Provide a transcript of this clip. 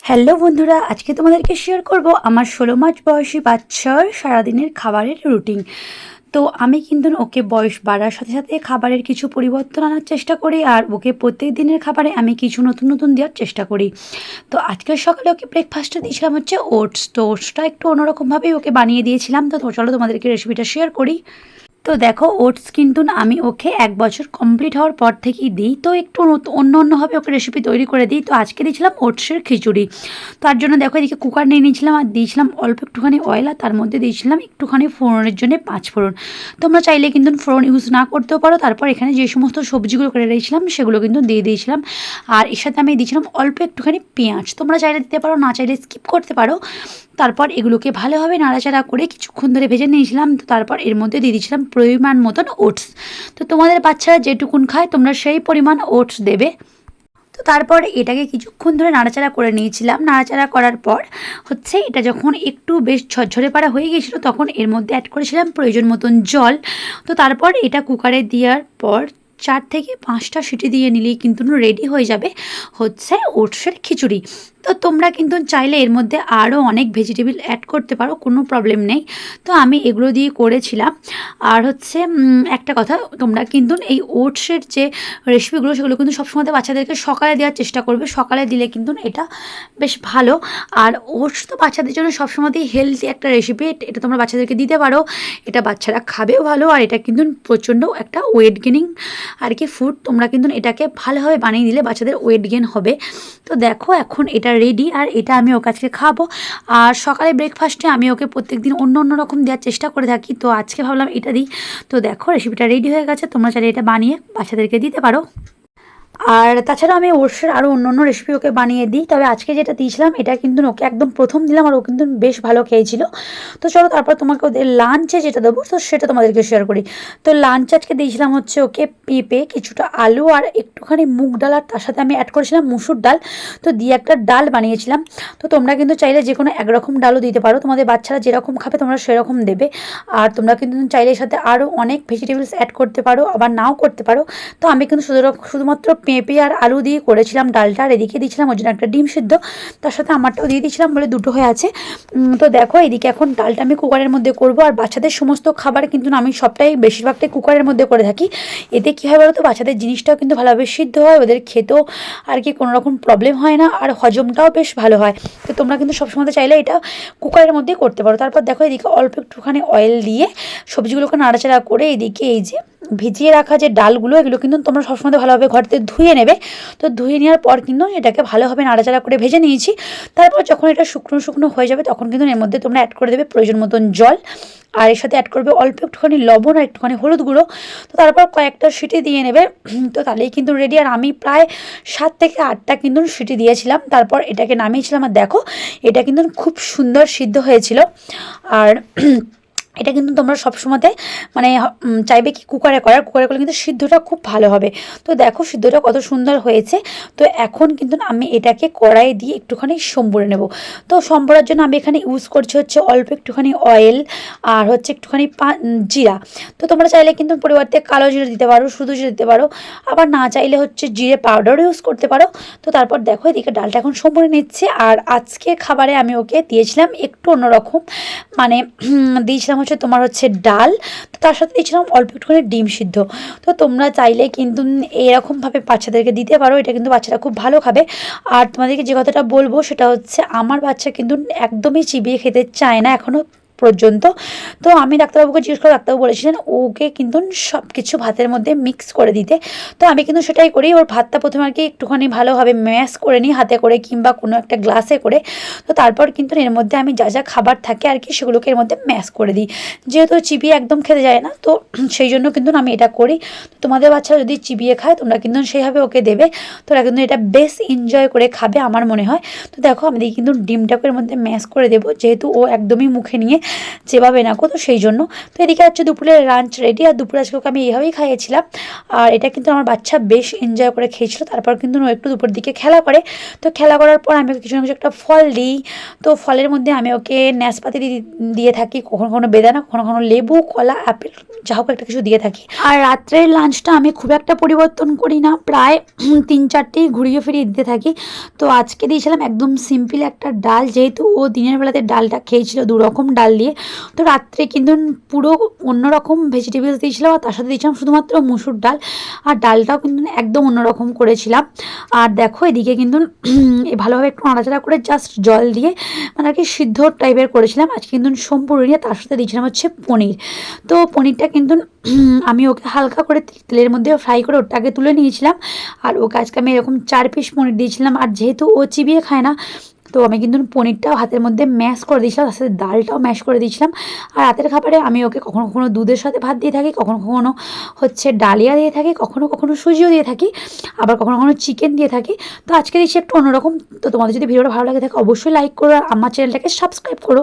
Hello বন্ধুরা, আজকে তোমাদেরকে শেয়ার করব আমার 16 মাস বয়সী বাচ্চার সারাদিনের খাবারের রুটিন। তো আমি কিন্তু ওকে বয়স বাড়ার সাথে সাথে খাবারের কিছু পরিবর্তন আনার চেষ্টা করি, আর ওকে প্রত্যেক দিনের খাবারে আমি কিছু নতুন নতুন দেওয়ার চেষ্টা করি। তো আজকের সকালে ওকে ব্রেকফাস্টে দিয়েছিলাম হচ্ছে ওটস। তো ওটসটা একটু অন্যরকমভাবেই ওকে বানিয়ে দিয়েছিলাম। তো চলো তোমাদেরকে রেসিপিটা শেয়ার করি। তো দেখো, ওটস কিন্তু না আমি ওকে 1 বছর কমপ্লিট হওয়ার পর থেকেই দিই। তো একটু অন্যভাবে ওকে রেসিপি তৈরি করে দিই। তো আজকে দিয়েছিলাম ওটসের খিচুড়ি। তার জন্য দেখো এদিকে কুকার নিয়ে নিয়েছিলাম, আর দিয়েছিলাম অল্প একটুখানি অয়েল, আর তার মধ্যে দিয়েছিলাম একটুখানি ফোড়নের জন্য 5 ফোড়ন। তোমরা চাইলে কিন্তু ফোড়ন ইউজ না করতেও পারো। তারপর এখানে যে সমস্ত সবজিগুলো করে রেখেছিলাম সেগুলো কিন্তু দিয়ে দিয়েছিলাম, আর এর সাথে আমি দিয়েছিলাম অল্প একটুখানি পেঁয়াজ। তোমরা চাইলে দিতে পারো, না চাইলে স্কিপ করতে পারো। তারপর এগুলোকে ভালোভাবে নাড়াচাড়া করে কিছুক্ষণ ধরে ভেজে নিয়েছিলাম। তো তারপর এর মধ্যে দিয়ে দিয়েছিলাম পরিমাণ মতন ওটস। তো তোমাদের বাচ্চারা যেটুকুন খায় তোমরা সেই পরিমাণ ওটস দেবে। তো তারপর এটাকে কিছুক্ষণ ধরে নাড়াচাড়া করে নিয়েছিলাম। নাড়াচাড়া করার পর হচ্ছে এটা যখন একটু বেশ ঝরঝরে পাড়া হয়ে গিয়েছিলো, তখন এর মধ্যে অ্যাড করেছিলাম প্রয়োজন মতন জল। তো তারপর এটা কুকারে দেওয়ার পর 4 থেকে 5টা সিটি দিয়ে নিলেই কিন্তু রেডি হয়ে যাবে হচ্ছে ওটসের খিচুড়ি। তো তোমরা কিন্তু চাইলে এর মধ্যে আরও অনেক ভেজিটেবল অ্যাড করতে পারো, কোনো প্রবলেম নেই। তো আমি এগুলো দিয়ে করেছিলাম। আর হচ্ছে একটা কথা, তোমরা কিন্তু এই ওটসের যে রেসিপিগুলো সেগুলো কিন্তু সবসময় বাচ্চাদেরকে সকালে দেওয়ার চেষ্টা করবে। সকালে দিলে কিন্তু এটা বেশ ভালো। আর ওটস তো বাচ্চাদের জন্য সবসময়তেই হেলদি একটা রেসিপি। এটা তোমরা বাচ্চাদেরকে দিতে পারো। এটা বাচ্চারা খাবেও ভালো, আর এটা কিন্তু প্রচণ্ড একটা ওয়েট গেনিং আর কি ফুড। তোমরা কিন্তু এটাকে ভালোভাবে বানিয়ে দিলে বাচ্চাদের ওয়েট গেন হবে। তো দেখো এখন এটা রেডি, আর এটা আমি ওকে আজকে খাবো। আর সকালে ব্রেকফাস্টে আমি ওকে প্রত্যেকদিন অন্য রকম দেওয়ার চেষ্টা করে থাকি। তো আজকে ভাবলাম এটা দিই। তো দেখো রেসিপিটা রেডি হয়ে গেছে। তোমরা চাইলে এটা বানিয়ে বাচ্চাদেরকে দিতে পারো। আর তাছাড়া আমি ওটসের আরও অন্য রেসিপি ওকে বানিয়ে দিই। তবে আজকে যেটা দিয়েছিলাম এটা কিন্তু ওকে একদম প্রথম দিলাম, আর ও কিন্তু বেশ ভালো খেয়েছিল। তো চলো তারপর তোমাকে ওদের লাঞ্চে যেটা দেবো তো সেটা তোমাদেরকে শেয়ার করি। তো লাঞ্চ আজকে দিয়েছিলাম হচ্ছে ওকে পেঁপে, কিছুটা আলু, আর একটুখানি মুগ ডাল, আর তার সাথে আমি অ্যাড করেছিলাম মুসুর ডাল। তো দিয়ে একটা ডাল বানিয়েছিলাম। তো তোমরা কিন্তু চাইলে যে কোনো একরকম ডালও দিতে পারো। তোমাদের বাচ্চারা যেরকম খাবে তোমরা সেরকম দেবে। আর তোমরা কিন্তু চাইলে এর সাথে আরও অনেক ভেজিটেবলস অ্যাড করতে পারো, আবার নাও করতে পারো। তো আমি কিন্তু শুধুমাত্র পেঁপে আর আলু দিয়ে করেছিলাম ডালটা। আর এদিকে দিয়েছিলাম ওই জন্য একটা ডিম সিদ্ধ, তার সাথে আমারটাও দিয়ে দিয়েছিলাম বলে দুটো হয়ে আছে। তো দেখো এদিকে এখন ডালটা আমি কুকারের মধ্যে করব। আর বাচ্চাদের সমস্ত খাবার কিন্তু আমি সবটাই বেশিরভাগটাই কুকারের মধ্যে করে থাকি। এতে কী হয় বলো তো, বাচ্চাদের জিনিসটাও কিন্তু ভালোভাবে সিদ্ধ হয়, ওদের খেতেও আর কি কোনো রকম প্রবলেম হয় না, আর হজমটাও বেশ ভালো হয়। তো তোমরা কিন্তু সবসময় চাইলে এটা কুকারের মধ্যে করতে পারো। তারপর দেখো এদিকে অল্প একটুখানি অয়েল দিয়ে সবজিগুলোকে নাড়াচাড়া করে এদিকে এই যে ভিজিয়ে রাখা যে ডালগুলো এগুলো কিন্তু তোমরা সবসময় ভালোভাবে ঘরতে ধুয়ে নেবে। তো ধুয়ে নেওয়ার পর কিন্তু এটাকে ভালোভাবে নাড়াচাড়া করে ভেজে নিয়েছি। তারপর যখন এটা শুকনো শুকনো হয়ে যাবে তখন কিন্তু এর মধ্যে তোমরা অ্যাড করে দেবে প্রয়োজন মতন জল, আর এর সাথে অ্যাড করবে অল্প একটুখানি লবণ আর একটুখানি হলুদ গুঁড়ো। তো তারপর কয়েকটা সিটি দিয়ে নেবে। তো তাহলেই কিন্তু রেডি। আর আমি প্রায় 7 থেকে 8টা কিন্তু সিটি দিয়েছিলাম। তারপর এটাকে নামিয়েছিলাম, আর দেখো এটা কিন্তু খুব সুন্দর সিদ্ধ হয়েছিল। আর এটা কিন্তু তোমরা সবসময়তে মানে চাইবে কি কুকারে করলে কিন্তু সিদ্ধটা খুব ভালো হবে। তো দেখো সিদ্ধটা কত সুন্দর হয়েছে। তো এখন কিন্তু আমি এটাকে কড়াইয়ে দিয়ে একটুখানি সম্বরে নেব। তো সম্বরার জন্য আমি এখানে ইউজ করছি হচ্ছে অল্প একটুখানি অয়েল, আর হচ্ছে একটুখানি জিরা। তো তোমরা চাইলে কিন্তু পরিবর্তে কালো জিরা দিতে পারো, শুধু জিরা দিতে পারো, আবার না চাইলে হচ্ছে জিরে পাউডারও ইউজ করতে পারো। তো তারপর দেখো এদিকে ডালটা এখন সম্বরে নিচ্ছে। আর আজকে খাবারে আমি ওকে দিয়েছিলাম একটু অন্যরকম, মানে দিয়েছিলাম হচ্ছে তোমার হচ্ছে ডাল, তো তার সাথে দিয়েছিলাম অল্প একটুখানি ডিম সিদ্ধ। তো তোমরা চাইলে কিন্তু এরকমভাবে বাচ্চাদেরকে দিতে পারো, এটা কিন্তু বাচ্চারা খুব ভালো খাবে। আর তোমাদেরকে যে কথাটা বলবো সেটা হচ্ছে আমার বাচ্চা কিন্তু একদমই চিবিয়ে খেতে চায় না এখনও পর্যন্ত। তো আমি ডাক্তারবাবুকে জিজ্ঞেস করে ডাক্তারবাবু বলেছিলেন ওকে কিন্তু সব কিছু ভাতের মধ্যে মিক্স করে দিতে। তো আমি কিন্তু সেটাই করি। ওর ভাতটা প্রথমে আর কি একটুখানি ভালোভাবে ম্যাশ করে নিই হাতে করে কিংবা কোনো একটা গ্লাসে করে। তো তারপর কিন্তু এর মধ্যে আমি যা যা খাবার থাকে আর কি সেগুলোকে এর মধ্যে ম্যাশ করে দিই, যেহেতু চিবিয়ে একদম খেতে যায় না। তো সেই জন্য কিন্তু আমি এটা করি। তো তোমাদের বাচ্চারা যদি চিবিয়ে খায় তোমরা কিন্তু সেইভাবে ওকে দেবে। তোরা কিন্তু এটা বেশ এনজয় করে খাবে আমার মনে হয়। তো দেখো আমি কিন্তু ডিমটাকে এর মধ্যে ম্যাশ করে দেবো, যেহেতু ও একদমই মুখে নিয়ে চেবাবে না, তো সেই জন্য। তো এদিকে হচ্ছে দুপুরের লাঞ্চ রেডি, আর দুপুরে আজকে ওকে আমি এইভাবেই খাইয়েছিলাম। আর এটা কিন্তু আমার বাচ্চা বেশ এনজয় করে খেয়েছিল। তারপর কিন্তু ও একটু দুপুরের দিকে খেলা করে, তো খেলা করার পর আমি ওকে কিছু না কিছু একটা ফল দিই। তো ফলের মধ্যে আমি ওকে নাশপাতি দিয়ে থাকি, কখনো কখনো বেদানা, কখনো কখনো লেবু, কলা, আপেল, যা হোক একটা কিছু দিয়ে থাকি। আর রাত্রের লাঞ্চটা আমি খুব একটা পরিবর্তন করি না, প্রায় 3-4টেই ঘুরিয়ে ফিরিয়ে দিতে থাকি। তো আজকে দিয়েছিলাম একদম সিম্পল একটা ডাল, যেহেতু ও দিনের বেলাতে ডালটা খেয়েছিল 2 রকম ডাল দিয়ে। তো রাত্রে কিন্তু পুরো অন্যরকম ভেজিটেবলস দিয়েছিলাম, আর তার সাথে দিয়েছিলাম শুধুমাত্র মুসুর ডাল। আর ডালটাও কিন্তু একদম অন্যরকম করেছিলাম। আর দেখো এদিকে কিন্তু ভালোভাবে একটু নাড়াচাড়া করে জাস্ট জল দিয়ে মানে আর কি সিদ্ধ টাইপের করেছিলাম। আজকে কিন্তু সম্পূর্ণ নিয়ে তার সাথে দিয়েছিলাম হচ্ছে পনির। তো পনিরটা কিন্তু আমি ওকে হালকা করে তেলের মধ্যে ফ্রাই করে ওটাকে তুলে নিয়েছিলাম। আর ওকে আজকে আমি এরকম 4 পিস পনির দিয়েছিলাম। আর যেহেতু ও চিবিয়ে খায় না, তো আমি কিন্তু পনিরটাও হাতের মধ্যে ম্যাশ করে দিয়েছিলাম, তার সাথে ডালটাও ম্যাশ করে দিয়েছিলাম। আর রাতের খাবারে আমি ওকে কখনো কখনো দুধের সাথে ভাত দিয়ে থাকি, কখনো কখনো হচ্ছে ডালিয়া দিয়ে থাকি, কখনো কখনো সুজিও দিয়ে থাকি, আবার কখনো কখনো চিকেন দিয়ে থাকি। তো আজকে দিচ্ছি একটু অন্যরকম। তো তোমাদের যদি ভিডিওটা ভালো লাগে থাকে অবশ্যই লাইক করো, আর আমার চ্যানেলটাকে সাবস্ক্রাইব করো।